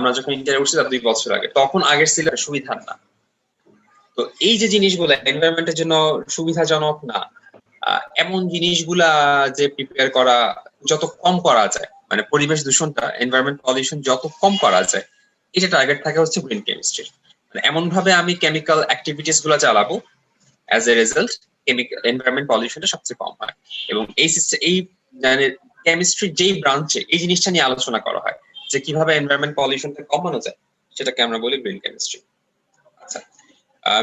আমরা যখন ইন্টারে উঠছি তার 2 বছর আগে, তখন আগের সিলেবাস সুবিধার না। তো এই যে জিনিসগুলো এনভায়রনমেন্টের জন্য সুবিধাজনক না, এমন জিনিসগুলা যে প্রিপেয়ার করা যত কম করা যায়, মানে পরিবেশ দূষণটা, এনভায়রনমেন্ট পলিউশন যত কম করা যায়, এটা টার্গেট থাকে হচ্ছে গ্রিন কেমিস্ট্রি। মানে এমন ভাবে আমি কেমিক্যাল অ্যাক্টিভিটিস গুলো চালাবো, অ্যাজ এ রেজাল্ট এনভায়রনমেন্ট পলিউশনটা সবচেয়ে কম হয়। এবং এই মানে কেমিস্ট্রির যেই ব্রাঞ্চে এই জিনিসটা নিয়ে আলোচনা করা হয় যে কিভাবে এনভায়রনমেন্ট পলিউশনটা কমানো যায়, সেটাকে আমরা বলি গ্রিন কেমিস্ট্রি। আচ্ছা,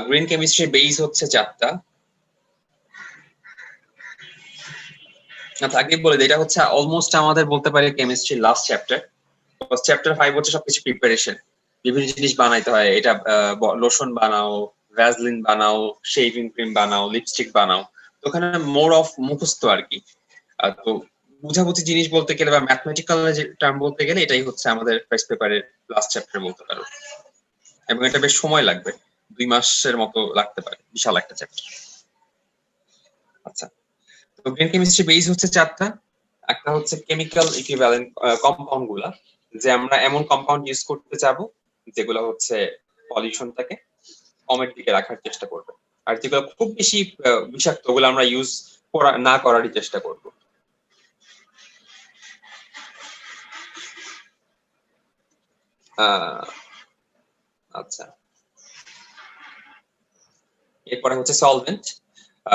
গ্রিন কেমিস্ট্রির বেস হচ্ছে 4টা। আগে বলে দিই, এটা হচ্ছে অলমোস্ট আমাদের বলতে পারি কেমিস্ট্রির লাস্ট চ্যাপ্টার। চ্যাপ্টার 5 হচ্ছে সবকিছু প্রিপারেশন, বিভিন্ন জিনিস বানাইতে হয়। এটা লোশন বানাও, ভ্যাসলিন বানাও, শেভিং ক্রিম বানাও, লিপস্টিক বানাও। তো ওখানে মোর অফ মুখস্থ আর কি। তো বুঝাবুঝি জিনিস বলতে গেলে বা ম্যাথমেটিক্যাল যে টার্ম বলতে গেলে এটাই হচ্ছে আমাদের ফার্স্ট পেপারের লাস্ট চ্যাপ্টার বলতে পারো। এবং এটা বেশ সময় লাগবে, 2 মাসের মতো লাগতে পারে, বিশাল একটা চ্যাপ্টার। আচ্ছা, তো গ্রিন কেমিস্ট্রি বেস হচ্ছে 4টা। একটা হচ্ছে কেমিক্যাল ইকুইভ্যালেন্ট কম্পাউন্ড গুলা, যে আমরা এমন কম্পাউন্ড ইউজ করতে চাবো যেগুলো হচ্ছে পলিউশনটাকে কমের দিকে রাখার চেষ্টা করবে, আর যেগুলো খুব বেশি বিষাক্ত ওগুলো আমরা ইউজ না করারই চেষ্টা করব। আচ্ছা, এরপরে হচ্ছে সলভেন্ট।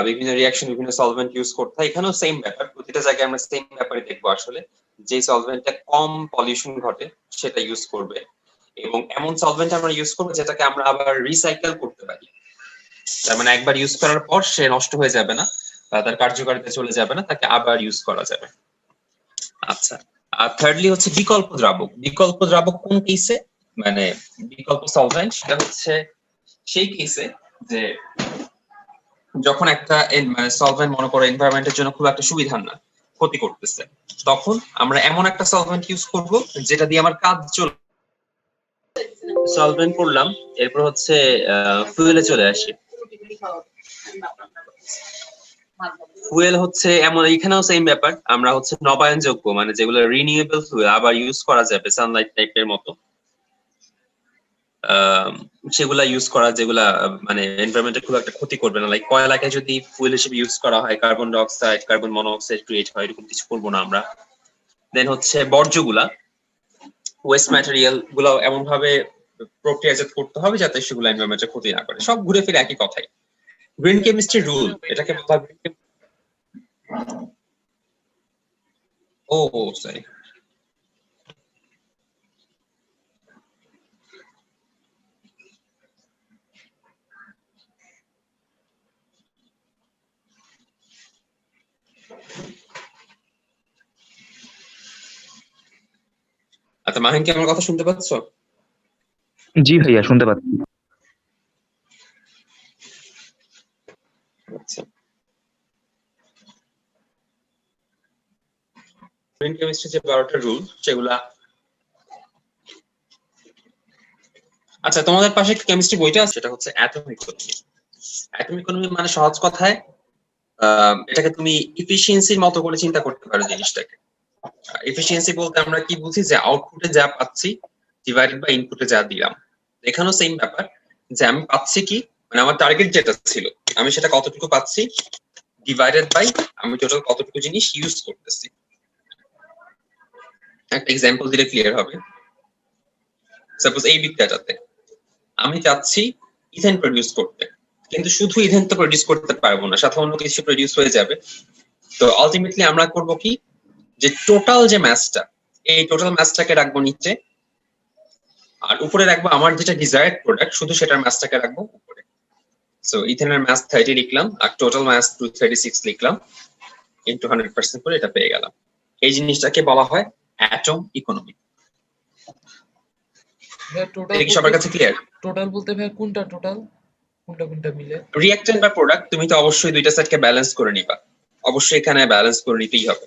বিভিন্ন রিয়াকশন বিভিন্ন সলভেন্ট ইউজ করতে হয়, এখানেও সেম ব্যাপার, প্রতিটা জায়গায় আমরা সেম ব্যাপারে দেখবো আসলে। যে সলভেন্টটা কম পলিউশন ঘটে সেটা ইউজ করবে, এবং এমন সলভেন্ট আমরা ইউজ করবো যেটাকে আমরা আবার রিসাইকেল করতে পারি। তার মানে একবার ইউজ করার পর সে নষ্ট হয়ে যাবে না, তার কার্যকারিতা চলে যাবে না, তাকে আবার ইউজ করা যাবে। আচ্ছা, আর থার্ডলি হচ্ছে বিকল্প দ্রাবক। বিকল্প দ্রাবক কোন কেসে, মানে বিকল্প সলভেন্ট, সেটা হচ্ছে সেই কেসে যে যখন একটা মানে সলভেন্ট মনে করো এনভায়রনমেন্টের জন্য খুব একটা সুবিধার না, ক্ষতি করতেছে, তখন আমরা এমন একটা সলভেন্ট ইউজ করব যেটা দিয়ে আমার কাজ চলে। সলভেন্ট করলাম, এরপর হচ্ছে ফুয়েলে চলে আসি। ফুয়েল হচ্ছে এমন, এখানেও সেম ব্যাপার, আমরা হচ্ছে নবায়নযোগ্য মানে যেগুলো রিনিউয়েবল ফুয়েল আবার ইউজ করা যাবে সানলাইট টাইপের মতো, সেগুলা ইউজ করা যেগুলা মানে এনভায়রনমেন্টে খুব একটা ক্ষতি করবে না। লাইক কয়লাকে যদি ফুয়েল হিসেবে ইউজ করা হয়, carbon die oxide carbon monoxide create হয়, এরকম কিছু করবো না আমরা। দেন হচ্ছে বর্জ্যগুলা, ওয়েস্ট ম্যাটেরিয়াল গুলো এমন ভাবে প্রক্রিয়াজাত করতে হবে যাতে সেগুলো এনভায়রনমেন্টে ক্ষতি না করে। সব ঘুরে ফিরে একই কথাই, গ্রিন কেমিস্ট্রি রুল এটাকে বলা হয়। ও সরি, আচ্ছা মাহিন কি আমার কথা শুনতে পাচ্ছ? জি ভাইয়া, শুনতে পাচ্ছি। আচ্ছা, গ্রিন কেমিস্ট্রি যে 12টা রুল সেগুলা, আচ্ছা তোমাদের পাশে কেমিস্ট্রি বইটা আছে, সেটা হচ্ছে অ্যাটমিক ইকোনমি। অ্যাটমিক ইকোনমি মানে সহজ কথায় এটাকে তুমি ইফিসিয়েন্সির মতো করে চিন্তা করতে পারো জিনিসটাকে। এফিসিয়েন্সি বলতে আমরা কি বুঝি, যে আউটপুটে যা পাচ্ছি ডিভাইডেড বাই ইনপুটে যা দিলাম। এখানেও সেম ব্যাপার, যে আমি পাচ্ছি কি, মানে আমার টার্গেট যেটা ছিল আমি সেটা কতটুকু পাচ্ছি ডিভাইডেড বাই আমি টোটাল কতটুকু জিনিস ইউজ করতেছি। একটা এক্সাম্পল দিলে ক্লিয়ার হবে। সাপোজ এই বিক্রিয়াটাতে আমি চাচ্ছি ইথেন প্রডিউস করতে, কিন্তু শুধু ইথেন তো প্রডিউস করতে পারবো না, সাথে অন্য কিছু প্রডিউস হয়ে যাবে। তো আলটিমেটলি আমরা করব কি, যে টোটাল যে ম্যাসটা, এই টোটাল ম্যাসটাকে রাখবো নিচে, আর উপরে রাখবো আমার যেটা ডিজায়ার্ড প্রোডাক্ট, শুধু সেটার ম্যাসটাকে রাখবো উপরে। সো ইথেনের ম্যাস 30 লিখলাম আর টোটাল ম্যাস 236 লিখলাম, ইনটু 100% করে এটা পেয়ে গেলাম। এই জিনিসটাকে বলা হয় অ্যাটম ইকোনমি। এটা কি সবার কাছে ক্লিয়ার? টোটাল বলতে ভাই কোনটা টোটাল, কোনটা কোনটা মিলে? রিঅ্যাকট্যান্ট বা প্রোডাক্ট, তুমি তো অবশ্যই দুইটা সাইডকে ব্যালেন্স করে নিবা, অবশ্যই এখানে ব্যালেন্স করে নিতেই হবে।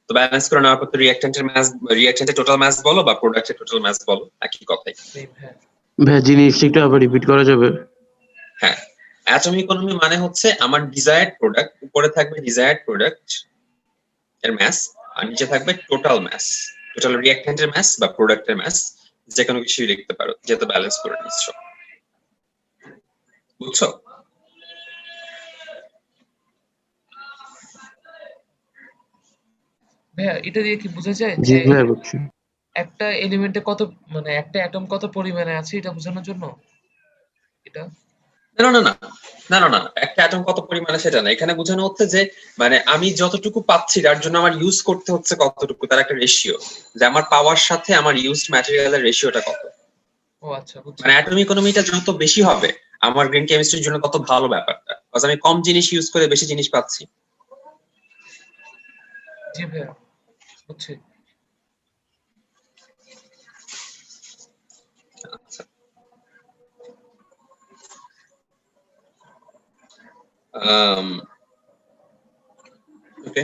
তো ব্যালেন্স করে নেওয়ার পর তো রিঅ্যাকট্যান্টের ম্যাস, রিঅ্যাকট্যান্টের টোটাল ম্যাস বলো বা প্রোডাক্টের টোটাল ম্যাস বলো, একই কথাই। ভাই জিনিসটা একটু আবার রিপিট করা যাবে? হ্যাঁ, অ্যাটম ইকোনমি মানে হচ্ছে আমার ডিজায়ার্ড প্রোডাক্ট, উপরে থাকবে ডিজায়ার্ড প্রোডাক্ট এর ম্যাস, আর নিচে থাকবে টোটাল ম্যাস, টোটাল রিঅ্যাকট্যান্টের ম্যাস বা প্রোডাক্টের ম্যাস, যে কোনো কিছুই লিখতে পারো, যেহেতু ব্যালেন্স করে নিচ্ছ। বুঝছো? ভাইয়া এটা দিয়ে কি বোঝা যায় জি যে ভাইয়া বুঝছি। একটা এলিমেন্টে কত, মানে একটা অ্যাটম কত পরিমাণে আছে এটা বোঝানোর জন্য এটা? না না না না না না না, একটা অ্যাটম কত পরিমাণে সেটা না, এখানে বোঝানো হচ্ছে যে মানে আমি যতটুকু পাচ্ছি তার জন্য আমার ইউজ করতে হচ্ছে কতটুকু, তার একটা রেশিও, যে আমার পাওয়ার সাথে আমার ইউজড ম্যাটেরিয়ালের রেশিওটা কত। ও আচ্ছা, বুঝছি। মানে অ্যাটম ইকোনমিটা যত বেশি হবে আমার গ্রিন কেমিস্ট্রির জন্য তত ভালো ব্যাপারটা, কারণ আমি কম জিনিস ইউজ করে বেশি জিনিস পাচ্ছি। জি ভাইয়া, বুঝছি। আচ্ছা, ওকে,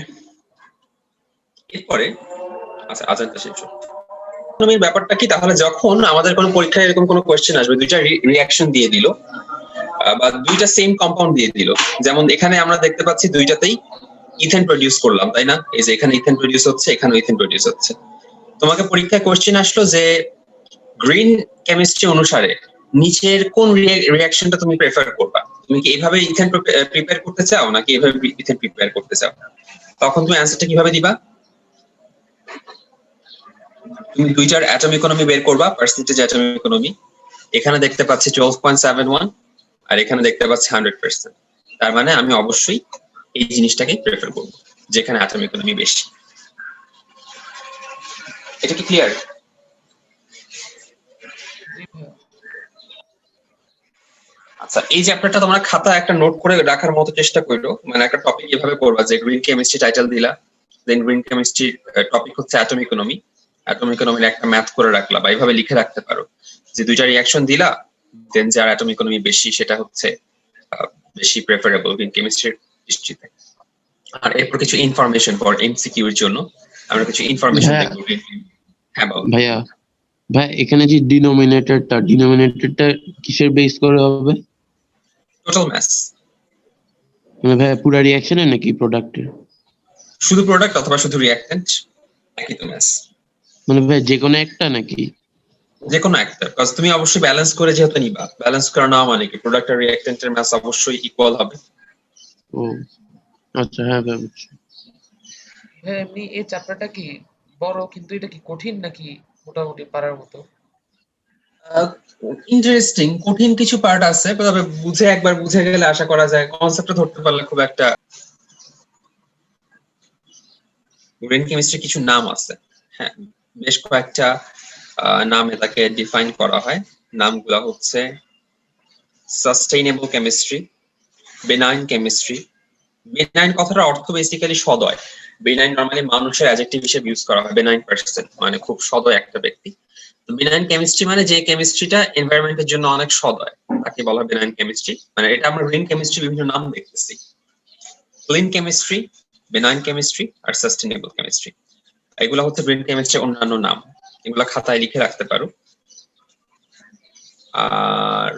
এরপরে আচ্ছা আজানটা শেষ হোক। ইকোনমির ব্যাপারটা কি, তাহলে যখন আমাদের কোনো পরীক্ষায় এরকম কোনো কোয়েশ্চেন আসবে, দুইটা রিঅ্যাকশন দিয়ে দিল বা দুইটা সেম কম্পাউন্ড দিয়ে দিল, যেমন এখানে আমরা দেখতে পাচ্ছি দুইটাতেই ইথেন প্রডিউস করলাম, তাই না? এই যে এখানে ইথেন প্রডিউস হচ্ছে, এখানে ইথেন প্রডিউস হচ্ছে। তোমাকে পরীক্ষায় কোয়েশ্চেন আসলো যে গ্রিন কেমিস্ট্রি অনুসারে নিচের কোন রিঅ্যাকশনটা তুমি প্রেফার করবা, তুমি কি এইভাবে ইথেন প্রিপেয়ার করতে চাও নাকি এইভাবে ইথেন প্রিপেয়ার করতে চাও? তখন তুমি অ্যান্সারটা কিভাবে দিবা? তুমি দুইটার অ্যাটম ইকোনমি বের করবা, পার্সেন্টেজ অ্যাটম ইকোনমি। এখানে দেখতে পাচ্ছি 12.71 আর এখানে দেখতে পাচ্ছি 100%। তার মানে আমি অবশ্যই এই জিনিসটাকে প্রেফার করব যেখানে অ্যাটম ইকোনমি বেশি। এটা কি ক্লিয়ার? জি ভাইয়া। আচ্ছা, এই চ্যাপ্টারটা তোমরা খাতা একটা নোট করে রাখার মতো চেষ্টা করো, মানে একটা টপিক এভাবে করবা যে গ্রিন কেমিস্ট্রি টাইটেল দিলা, দেন গ্রিন কেমিস্ট্রি টপিক হচ্ছে অ্যাটম ইকোনমি, অ্যাটম ইকোনমির একটা ম্যাথ করে রাখলা বা এইভাবে লিখে রাখতে পারো যে দুইটা রিঅ্যাকশন দিলা, দেন যার অ্যাটম ইকোনমি বেশি সেটা হচ্ছে বেশি প্রেফারেবল গ্রিন কেমিস্ট্রির হিস্ট্রিতে। আর এরপর কিছু ইনফরমেশন ফর এমসিকিউ এর জন্য আমরা কিছু ইনফরমেশন হ্যাঁ। দেখবো। হ্যাঁ বল। ভাইয়া ভাই এখানে যে ডিনোমিনেটরটা কিসের বেস করে হবে? Total mass. মানে ভাইয়া পুরা রিঅ্যাকশনের নাকি প্রোডাক্টের? শুধু প্রোডাক্ট অথবা শুধু রিঅ্যাক্টেন্ট, একই তো ম্যাস। মানে ভাই যে কোনো একটা নাকি? যে কোনো একটা, কারণ তুমি অবশ্যই ব্যালেন্স করে যেহেতু নিবা, ব্যালেন্স করে নেওয়া মানে কি প্রোডাক্ট আর রিঅ্যাক্টেন্টের ম্যাস অবশ্যই ইকুয়াল হবে। ও আচ্ছা, হ্যাঁ ভাই বুঝছি। ভাইয়া এমনি এই চ্যাপ্টারটা কি বড়, কিন্তু এটা কি কঠিন নাকি মোটামুটি পারার মতো? ইন্টারেস্টিং, কঠিন কিছু পার্ট আছে, তবে বুঝে একবার বুঝে গেলে আশা করা যায় কনসেপ্টটা ধরতে পারলে খুব একটা। গ্রিন কেমিস্ট্রি কিছু নাম আছে, হ্যাঁ বেশ কয়েকটা নামে তাকে ডিফাইন করা হয়। নামগুলো হচ্ছে sustainable chemistry, benign chemistry. Benign কথাটার অর্থ বেসিক্যালি সদয়। বেনাইন নরমালি মানুষের অ্যাডজেক্টিভ হিসেবে ইউজ করা হয়, বেনাইন পার্সন মানে খুব সদয় একটা ব্যক্তি। তো বেনাইন কেমিস্ট্রি মানে যে কেমিস্ট্রিটা এনভায়রনমেন্টের জন্য অনেক সদয় তাকে বলা হয় বেনাইন কেমিস্ট্রি। মানে এটা আমরা গ্রিন কেমিস্ট্রি বিভিন্ন নাম দেখতেছি, ক্লিন কেমিস্ট্রি, বেনাইন কেমিস্ট্রি আর সাস্টেইনেবল কেমিস্ট্রি। এগুলো হচ্ছে গ্রিন কেমিস্ট্রি অন্যান্য নাম, এগুলো খাতায় লিখে রাখতে পারো। আর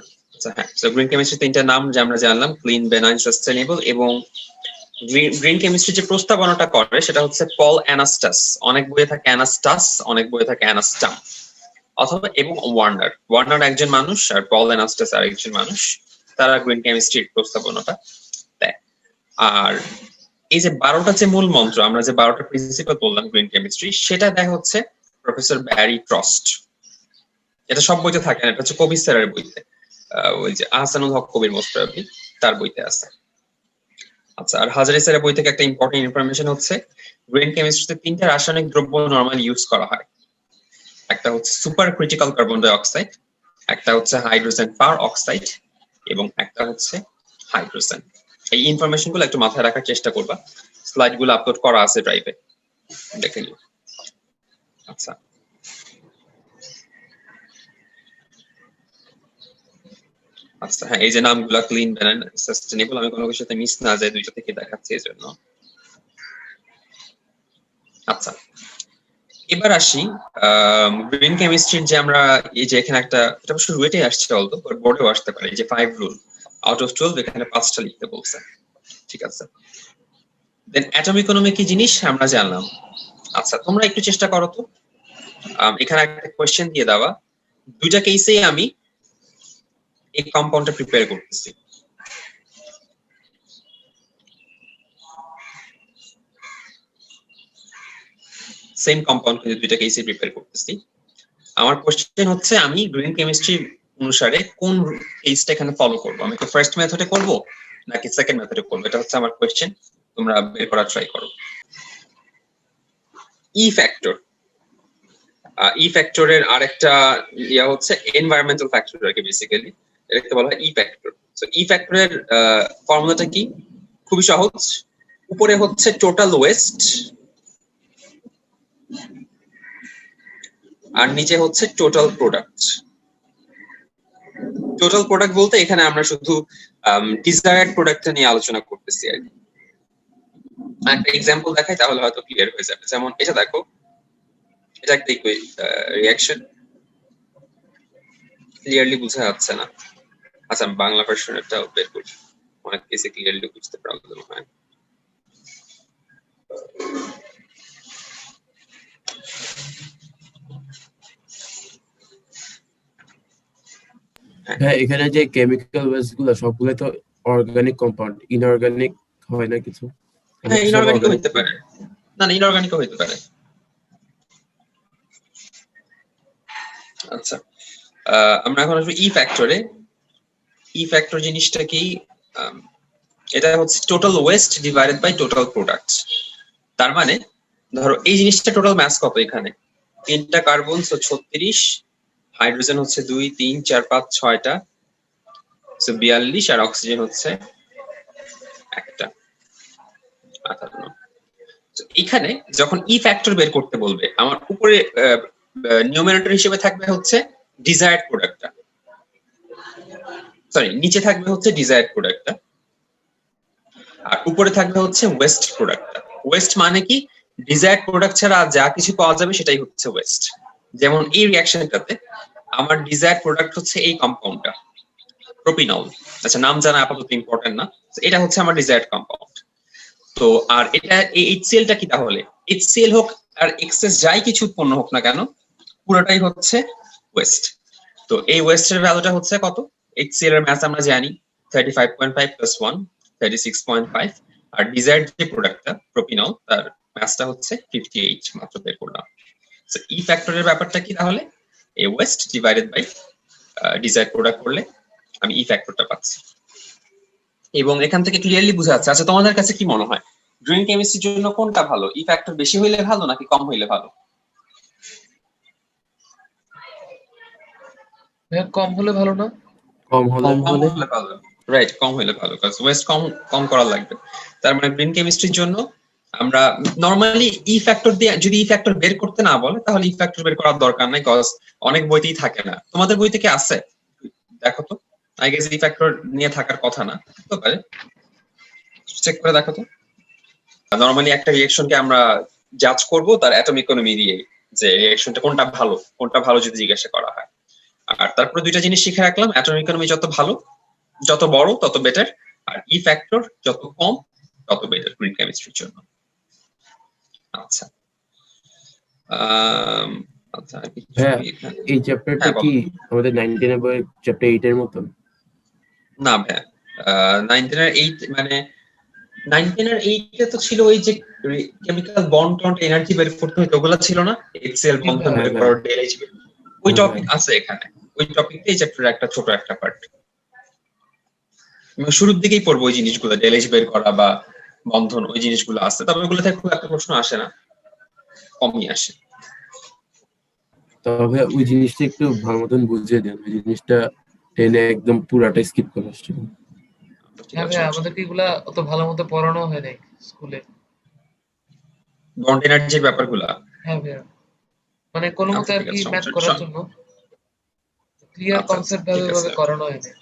হ্যাঁ, গ্রিন কেমিস্ট্রি তিনটা নাম যে আমরা জানলাম, ক্লিন, বেনাইন, সাস্টেইনেবল। এবং গ্রিন কেমিস্ট্রি যে প্রস্তাবনাটা করে সেটা হচ্ছে পল অ্যানাস্টাস। অনেক বইয়ে থাকে অ্যানাস্টাস, অনেক বইয়ে থাকে অ্যানাস্টাম অথবা এবং ওয়ার্নার। ওয়ার্নার একজন মানুষ আর পল অ্যানাস্টাস আরেকজন মানুষ, তারা গ্রিন কেমিস্ট্রির প্রস্তাবনাটা দেয়। আর এই যে 12টা যে মূল মন্ত্র, আমরা যে 12টা প্রিন্সিপাল বললাম গ্রিন কেমিস্ট্রি, সেটা দেয় হচ্ছে প্রফেসর ব্যারি ট্রস্ট। এটা সব বইতে থাকে না, এটা হচ্ছে কবির স্যারের বইতে, ওই যে আহসানুল হক কবির মোস্তফা তার বইতে আছে। আচ্ছা, আর হাজারি স্যারের বই থেকে একটা ইম্পর্টেন্ট ইনফরমেশন হচ্ছে গ্রিন কেমিস্ট্রিতে তিনটা রাসায়নিক দ্রব্য নরমালি ইউজ করা হয়। একটা হচ্ছে super critical carbon die oxide, একটা হচ্ছে হাইড্রোজেন পার অক্সাইড এবং একটা হচ্ছে হাইড্রোজেন। এই ইনফরমেশন গুলো একটু মাথায় রাখার চেষ্টা করবা, স্লাইড গুলো আপলোড করা আছে ড্রাইভে, দেখে নিও। আচ্ছা, আচ্ছা হ্যাঁ, এই যে নামগুলা ক্লিন, বেনাইন, সাস্টেইনেবল, আমি কোনো কিছুতে মিস না যায় দুইটা থেকে দেখাচ্ছি এই জন্য। আচ্ছা, এবার আসি গ্রিন কেমিস্ট্রির যে আমরা এই যে এখানে একটা, এটা অবশ্য রুয়েটে আসছে অলতো, বাট বোর্ডেও আসতে পারে, এই যে 5 রুল আউট অফ 12 এখানে 5টা লিখতে বলছে, ঠিক আছে। দেন অ্যাটম ইকোনমি কি জিনিস আমরা জানলাম। আচ্ছা, তোমরা একটু চেষ্টা করো তো, এখানে একটা কোয়েশ্চেন দিয়ে দেওয়া দুইটা কেসেই আমি এই কম্পাউন্ডটা প্রিপেয়ার করতেছি। সেম কম্পাউন্ড কিন্তু দুইটা কেসে প্রিপেয়ার করতেছি। আমার কোশ্চেন হচ্ছে আমি গ্রিন কেমিস্ট্রি অনুসারে কোন কেসটা এখানে ফলো করব, আমি কি ফার্স্ট মেথডে করব নাকি সেকেন্ড মেথডে করব, এটা হচ্ছে আমার কোশ্চেন। তোমরা বের করার ট্রাই করো। ই ফ্যাক্টর, ই ফ্যাক্টরের আরেকটা ইয়া হচ্ছে এনভায়রনমেন্টাল ফ্যাক্টর আর কি, বেসিক্যালি এটাকে বলা হয় ই ফ্যাক্টর। সো ই ফ্যাক্টরের ফর্মুলাটা কি? খুবই সহজ। উপরে হচ্ছে টোটাল ওয়েস্ট আর নিচে হচ্ছে টোটাল প্রোডাক্ট। টোটাল প্রোডাক্ট বলতে এখানে আমরা শুধু ডিজায়ার্ড প্রোডাক্টটা নিয়ে আলোচনা করতেছি আর কি। একটা এক্সাম্পল দেখাই তাহলে হয়তো ক্লিয়ার হয়ে যাবে। যেমন এটা দেখো, এটা একটা রিঅ্যাকশন, ক্লিয়ারলি বোঝা যাচ্ছে না। আচ্ছা, বাংলা ভার্সনেরটাও বের করি, অনেক কেসে ক্লিয়ারলি বুঝতে প্রবলেম হয়। হ্যাঁ, এখানে যে কেমিক্যাল ওয়েস্ট গুলো সবগুলো তো অর্গানিক কম্পাউন্ড, ইনঅর্গানিক হয় না কিছু? হ্যাঁ, সব ইনঅর্গানিকও organic? হইতে পারে। না, ইনঅর্গানিকও হইতে পারে। আচ্ছা, আমরা এখন আসবো ই ফ্যাক্টরে। ই ফ্যাক্টর জিনিসটা কি? এটা হচ্ছে total waste divided by total product. তার মানে ধরো এই জিনিসটা টোটাল মাস কত, এখানে 3টা কার্বন, 36, হাইড্রোজেন হচ্ছে 2, 3, 4, 5, 6টা, 42, আর অক্সিজেন হচ্ছে 1টা, 58। এখানে যখন ই ফ্যাক্টর বের করতে বলবে, আমার উপরে নিউমারেটর হিসেবে থাকবে হচ্ছে ডিজায়ার্ড প্রোডাক্টটা, সরি নিচে থাকবে হচ্ছে ডিজায়ার্ড প্রোডাক্টটা, আর উপরে থাকবে হচ্ছে ওয়েস্ট প্রোডাক্টটা। ওয়েস্ট মানে কি? ডিজায়ার্ড প্রোডাক্ট ছাড়া যা কিছু পাওয়া যাবে সেটাই হচ্ছে ওয়েস্ট। যেমন এই রিঅ্যাকশনটাতে আমার ডিজায়ার্ড প্রোডাক্ট হচ্ছে এই কম্পাউন্ডটা, প্রোপিনল। আচ্ছা, নাম জানা আপাতত ইম্পর্টেন্ট না, এটা হচ্ছে আমার ডিজায়ার্ড কম্পাউন্ড। তো আর এটা এই এইচসিএলটা কি? তাহলে এইচসিএল হোক আর এক্সেস যাই কিছু উৎপন্ন হোক না কেন, পুরোটাই হচ্ছে ওয়েস্ট। তো এই ওয়েস্টের ভ্যালুটা হচ্ছে কত? এইচসিএল এর ম্যাস আমরা জানি 35.5 + 1 36.5, আর ডিজায়ার্ড যে প্রোডাক্টটা প্রোপিনল তার ম্যাসটা হচ্ছে 58 মাত্র বের করলাম। সো ই ফ্যাক্টরের ব্যাপারটা কি তাহলে? এই waste divided by desired product করলে আমি ই ফ্যাক্টরটা পাচ্ছি, এবং এখান থেকে ক্লিয়ারলি বোঝা যাচ্ছে। আচ্ছা, তোমাদের কাছে কি মনে হয় গ্রিন কেমিস্ট্রির জন্য কোনটা ভালো? ই ফ্যাক্টর বেশি হইলে ভালো নাকি কম হইলে ভালো? হ্যাঁ, কম হলে ভালো না? কম হলে কম হলে ভালো, রাইট, কম হইলে ভালো, কারণ ওয়েস্ট কম কম করা লাগবে। তার মানে গ্রিন কেমিস্ট্রির জন্য আমরা নরমালি ই ফ্যাক্টর দিয়ে, যদি ই ফ্যাক্টর বের করতে না বলে তাহলে ই ফ্যাক্টর বের করার দরকার নাই, কজ অনেক বইতেই থাকে না। তোমাদের বই থেকে আছে? দেখো তো, আই গেস ই ফ্যাক্টর নিয়ে থাকার কথা না, হতে পারে, চেক করে দেখো তো। নরমালি একটা রিঅ্যাকশনকে আমরা জাজ করব তার অ্যাটমিক ইকোনমি দিয়ে, যে রিঅ্যাকশনটা কোনটা ভালো যদি জিজ্ঞাসা করা হয়। আর তারপরে দুইটা জিনিস শিখে রাখলাম, অ্যাটমিক ইকোনমি যত ভালো, যত বড় তত বেটার, আর ই ফ্যাক্টর যত কম তত বেটার গ্রিন কেমিস্ট্রির জন্য। আচ্ছা, আচ্ছা, হ্যাঁ, এই চ্যাপ্টারটা হ্যাঁ, কি বলো। আমাদের 19 এর বই চ্যাপ্টার 8 এর মতন? না ভাইয়া, 19 এর 8 মানে 19 এর 8 এ তো ছিল ওই যে কেমিক্যাল বন্ড টন্ড এনার্জি বের করতে হতো, ওগুলো ছিল না? HCl বন্ধন বের করো, ডেলএইচ, ওই টপিক আছে এখানে। ওই টপিকটাই চ্যাপ্টারের একটা ছোট একটা পার্ট। শুরুর দিকেই পড়বো ওই জিনিসগুলো, ডেলএইচ বের করা বা বন্ধন, ওই জিনিসগুলো আছে, তবে ওগুলো থেকে খুব একটা প্রশ্ন আসে না, কমই আসে। তবে ওই জিনিসটা একটু ভালো মতন বুঝিয়ে দেন, ওই জিনিসটা টেনে একদম পুরাটা স্কিপ করে আসছে। হ্যাঁ ভাই, আমাদেরকে এগুলা অত ভালো মতো পড়ানো হয় নাই স্কুলে। বন্ড এনার্জির ব্যাপারগুলা। হ্যাঁ ভাইয়া, মানে কোনো মতে আচ্ছা, আর ঠিক কি আছে, ম্যাথ সমস্যা করার নেই। জন্য ক্লিয়ার আচ্ছা, কনসেপ্ট ঠিক আছে। ভাবে করানো হয় নাই।